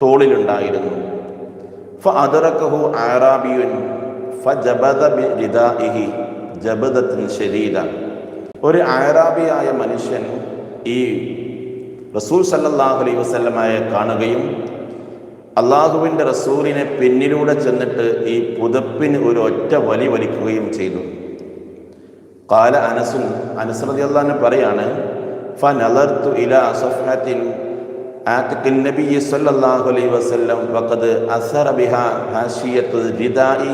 തോളിലുണ്ടായിരുന്നു. ഫഅദ്റകഹു അഅറാബിയുൻ ഫജബദ ബിരിദാഇഹി ജബദത്തുൻ ശദീദ. ഒരു അഅറാബിയായ മനുഷ്യൻ ഈ റസൂൽ സല്ലല്ലാഹു അലൈഹി വസല്ലമയെ കാണുകയും അള്ളാഹുവിൻ്റെ റസൂലിനെ പിന്നിലൂടെ ചെന്നിട്ട് ഈ പുതപ്പിന് ഒരു ഒറ്റ വലി വലിക്കുകയും ചെയ്തു. ഖാല അനസ് റളിയല്ലാഹു അൻഹു പറയാണ്, ഫനളർതു ഇലാ സഫഹത്തിൻ ആതിഖിൻ നബി സല്ലല്ലാഹു അലൈഹി വസല്ലം വഖദ് അസറ ബിഹാ ഹാശിയത്തു റിദാഇ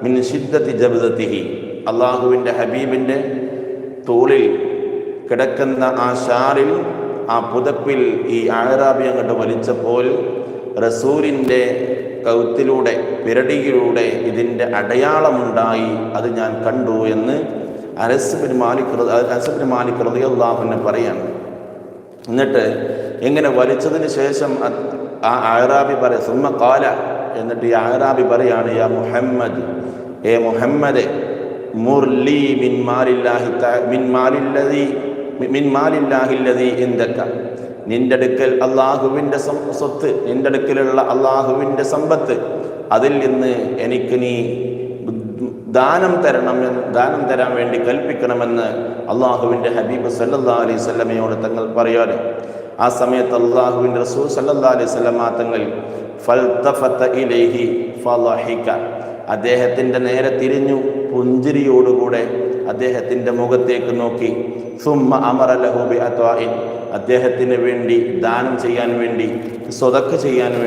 മിൻ ശിദ്ദതി ജബ്ദതിഹി. അള്ളാഹുവിൻ്റെ ഹബീബിൻ്റെ തോളിൽ കിടക്കുന്ന ആ ഷാളിൽ, ആ പുതപ്പിൽ ഈ അഅറാബി അങ്ങോട്ട് വലിച്ചപ്പോൾ റസൂലിൻ്റെ കൗത്തിലൂടെ, പിരടിയിലൂടെ ഇതിൻ്റെ അടയാളമുണ്ടായി. അത് ഞാൻ കണ്ടു എന്ന് അനസ് ബിൻ മാലിക് റളിയല്ലാഹു അൻഹു പറയാണ്. എന്നിട്ട് ഇങ്ങനെ വലിച്ചതിന് ശേഷം ആ അഅറാബി പറയും, സുമ്മ ഖാല, എന്നിട്ട് ഈ അഅറാബി പറയാണ്, യാ മുഹമ്മദ്, ഏ മുഹമ്മദ്, മുർലി മിൻ മാലില്ലാഹില്ലദീ ഇൻദക, നിന്റെ അടുക്കൽ അള്ളാഹുവിൻ്റെ സ്വത്ത്, നിന്റെ അടുക്കലുള്ള അള്ളാഹുവിൻ്റെ സമ്പത്ത്, അതിൽ നിന്ന് എനിക്ക് നീ ദാനം തരാൻ വേണ്ടി കൽപ്പിക്കണമെന്ന് അള്ളാഹുവിൻ്റെ ഹബീബ് സല്ലല്ലാഹു അലൈഹി വസല്ലമയോട് തങ്ങൾ പറയാറ്. ആ സമയത്ത് അള്ളാഹുവിൻ്റെ റസൂൽ സല്ലല്ലാഹു അലൈഹി വസല്ലമ തങ്ങൾ ഫൽതഫത ഇലൈഹി ഫളഹിക, അദ്ദേഹത്തിൻ്റെ നേരെ തിരിഞ്ഞു പുഞ്ചിരിയോടുകൂടെ അദ്ദേഹത്തിൻ്റെ മുഖത്തേക്ക് നോക്കി. സുമ്മ അമറ ലഹു ബിഅത്വാഇൻ, അദ്ദേഹത്തിന് വേണ്ടി ദാനം ചെയ്യാൻ വേണ്ടി, സ്വതക്ക ചെയ്യാൻ വേണ്ടി